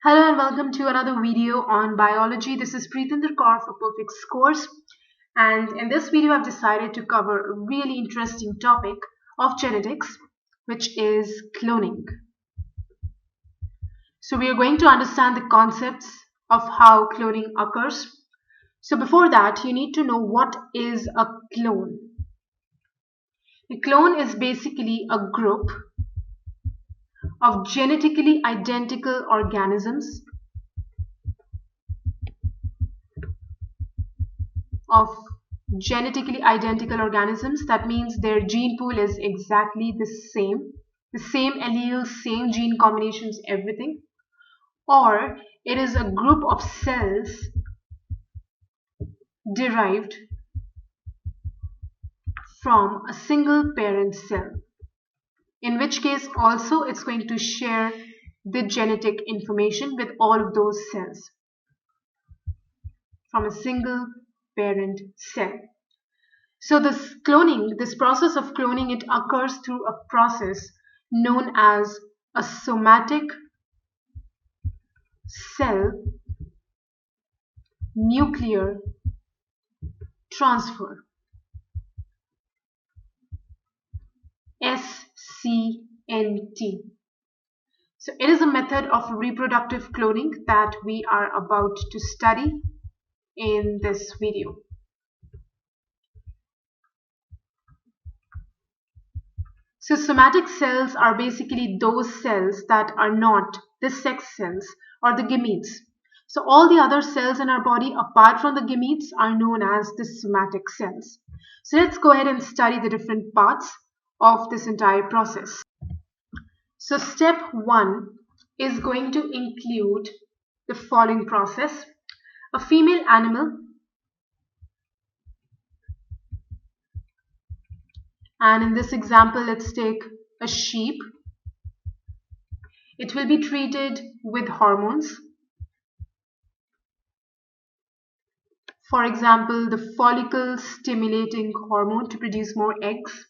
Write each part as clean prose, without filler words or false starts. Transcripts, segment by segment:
Hello and welcome to another video on biology. This is Preetinder Kaur for Perfect Scores, and in this video I've decided to cover a really interesting topic of genetics, which is cloning. So we are going to understand the concepts of how cloning occurs. So before that, you need to know what is a clone. A clone is basically a group of genetically identical organisms that means their gene pool is exactly the same alleles, same gene combinations, everything. Or it is a group of cells derived from a single parent cell, in which case also it's going to share the genetic information with all of those cells from a single parent cell. So this process of cloning, it occurs through a process known as a somatic cell nuclear transfer, SCNT. So it is a method of reproductive cloning that we are about to study in this video. So somatic cells are basically those cells that are not the sex cells or the gametes. So all the other cells in our body apart from the gametes are known as the somatic cells. So let's go ahead and study the different parts of this entire process. So step 1 is going to include the following process. A female animal, and in this example let's take a sheep. It will be treated with hormones. For example, the follicle stimulating hormone to produce more eggs,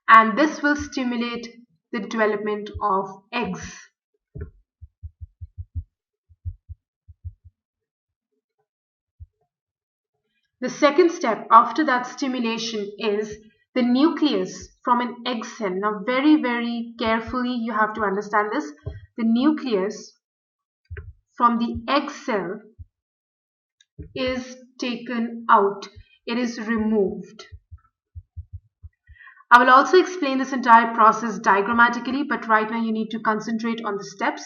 and this will stimulate the development of eggs. The second step after that stimulation is the nucleus from an egg cell. Now very carefully you have to understand this. The nucleus from the egg cell is taken out. It is removed. I will also explain this entire process diagrammatically, but right now you need to concentrate on the steps.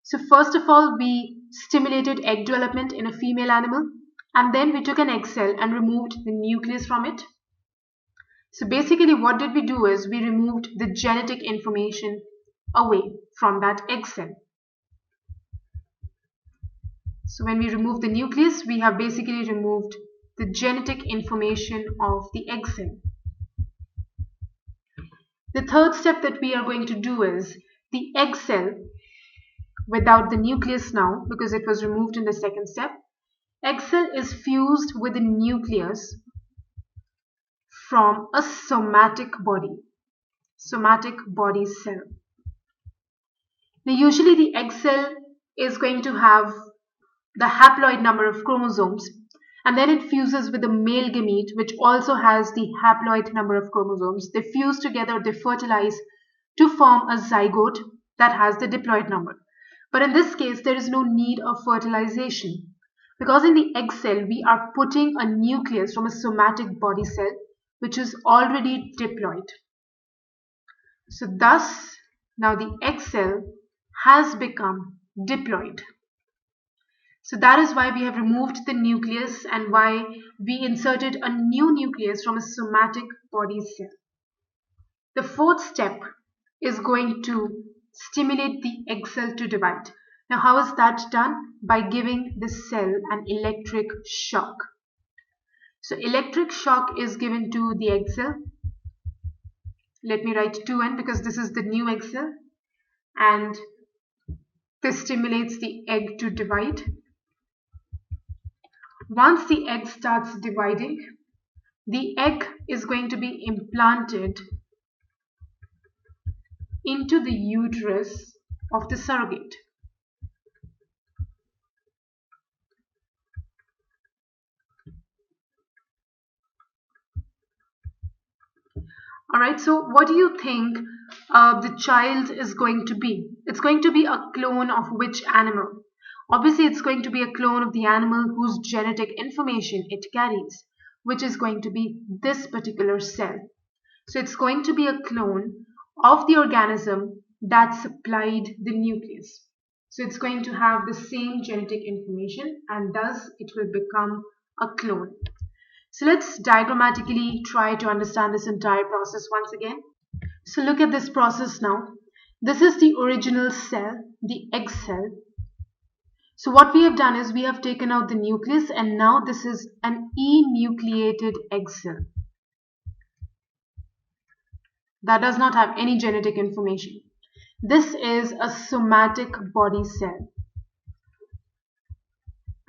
So first of all, we stimulated egg development in a female animal, and then we took an egg cell and removed the nucleus from it. So basically what did we do is we removed the genetic information away from that egg cell. So when we remove the nucleus, we have basically removed the genetic information of the egg cell. The third step that we are going to do is the egg cell without the nucleus now, because it was removed in the second step. Egg cell is fused with the nucleus from a somatic body cell. Now usually the egg cell is going to have the haploid number of chromosomes, and then it fuses with the male gamete, which also has the haploid number of chromosomes. They fuse together, they fertilize to form a zygote that has the diploid number. But in this case, there is no need of fertilization, because in the egg cell, we are putting a nucleus from a somatic body cell, which is already diploid. So thus, now the egg cell has become diploid. So that is why we have removed the nucleus and why we inserted a new nucleus from a somatic body cell. The fourth step is going to stimulate the egg cell to divide. Now how is that done? By giving the cell an electric shock. So electric shock is given to the egg cell. Let me write 2N because this is the new egg cell, and this stimulates the egg to divide. Once the egg starts dividing, the egg is going to be implanted into the uterus of the surrogate. Alright, so what do you think the child is going to be? It's going to be a clone of which animal? Obviously, it's going to be a clone of the animal whose genetic information it carries, which is going to be this particular cell. So it's going to be a clone of the organism that supplied the nucleus. So it's going to have the same genetic information and thus it will become a clone. So let's diagrammatically try to understand this entire process once again. So look at this process now. This is the original cell, the egg cell. So what we have done is we have taken out the nucleus and now this is an enucleated egg cell that does not have any genetic information. This is a somatic body cell.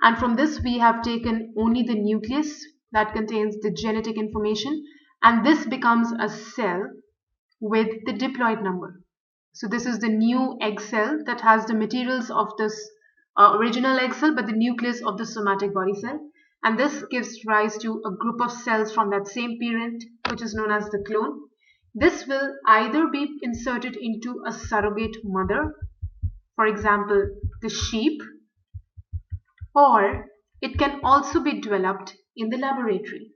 And from this we have taken only the nucleus that contains the genetic information and this becomes a cell with the diploid number. So this is the new egg cell that has the materials of this original egg cell but the nucleus of the somatic body cell. And this gives rise to a group of cells from that same parent which is known as the clone. This will either be inserted into a surrogate mother, for example, the sheep, or it can also be developed in the laboratory,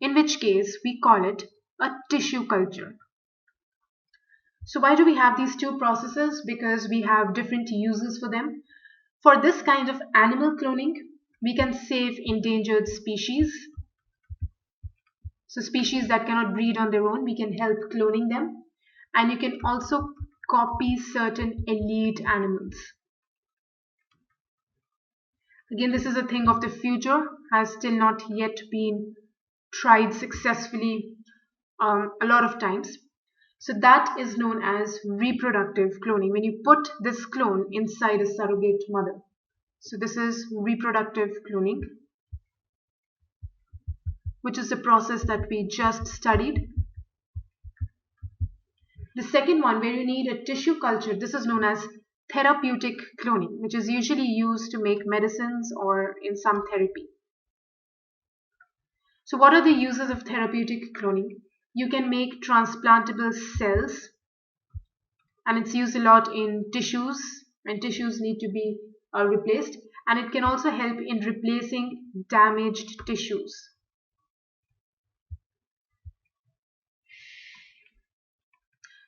in which case we call it a tissue culture. So why do we have these two processes? Because we have different uses for them. For this kind of animal cloning, we can save endangered species. So species that cannot breed on their own, we can help cloning them. And you can also copy certain elite animals. Again, this is a thing of the future, has still not yet been tried successfully a lot of times. So that is known as reproductive cloning, when you put this clone inside a surrogate mother. So this is reproductive cloning, which is the process that we just studied. The second one, where you need a tissue culture, this is known as therapeutic cloning, which is usually used to make medicines or in some therapy. So what are the uses of therapeutic cloning? You can make transplantable cells, and it's used a lot in tissues when tissues need to be replaced, and it can also help in replacing damaged tissues.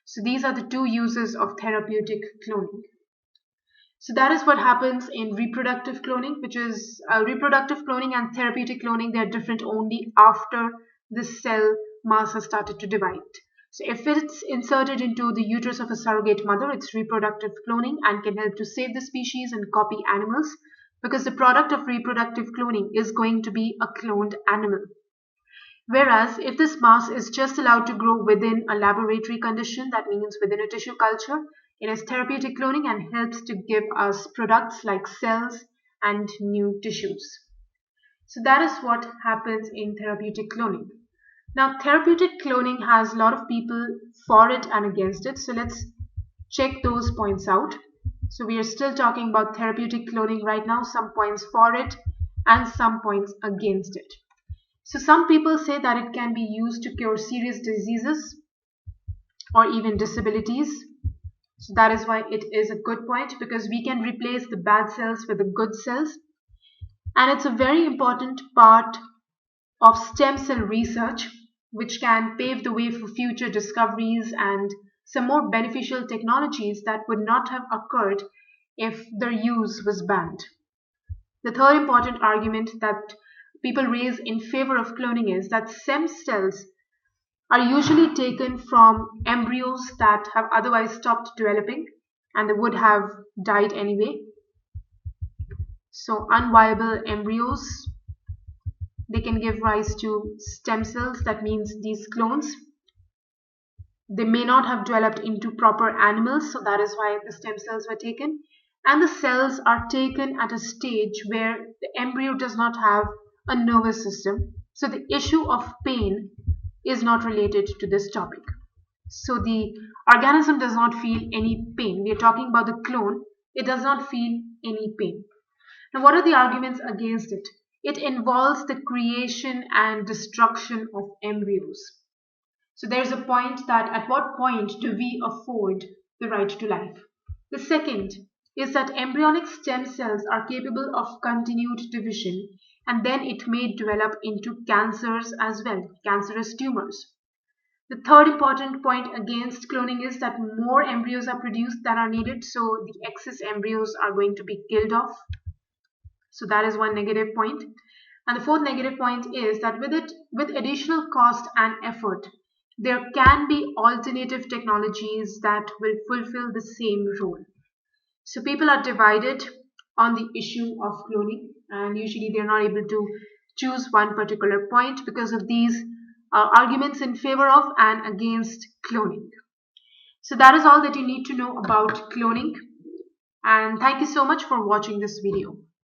So these are the two uses of therapeutic cloning. So that is what happens in reproductive cloning, which is reproductive cloning and therapeutic cloning. They are different only after the cell mass has started to divide. So if it's inserted into the uterus of a surrogate mother, it's reproductive cloning and can help to save the species and copy animals, because the product of reproductive cloning is going to be a cloned animal. Whereas if this mass is just allowed to grow within a laboratory condition, that means within a tissue culture, it is therapeutic cloning and helps to give us products like cells and new tissues. So that is what happens in therapeutic cloning. Now, therapeutic cloning has a lot of people for it and against it. So let's check those points out. So we are still talking about therapeutic cloning right now, some points for it and some points against it. So some people say that it can be used to cure serious diseases or even disabilities. So that is why it is a good point, because we can replace the bad cells with the good cells. And it's a very important part of stem cell research, which can pave the way for future discoveries and some more beneficial technologies that would not have occurred if their use was banned. The third important argument that people raise in favor of cloning is that stem cells are usually taken from embryos that have otherwise stopped developing and they would have died anyway. So unviable embryos, they can give rise to stem cells. That means these clones, they may not have developed into proper animals, so that is why the stem cells were taken. And the cells are taken at a stage where the embryo does not have a nervous system. So the issue of pain is not related to this topic. So the organism does not feel any pain. We are talking about the clone. It does not feel any pain. Now, what are the arguments against it? It involves the creation and destruction of embryos. So there's a point that at what point do we afford the right to life? The second is that embryonic stem cells are capable of continued division, and then it may develop into cancers as well, cancerous tumors. The third important point against cloning is that more embryos are produced than are needed, so the excess embryos are going to be killed off. So that is one negative point. And the fourth negative point is that with additional cost and effort, there can be alternative technologies that will fulfill the same role. So people are divided on the issue of cloning, and usually they're not able to choose one particular point because of these arguments in favor of and against cloning. So that is all that you need to know about cloning. And thank you so much for watching this video.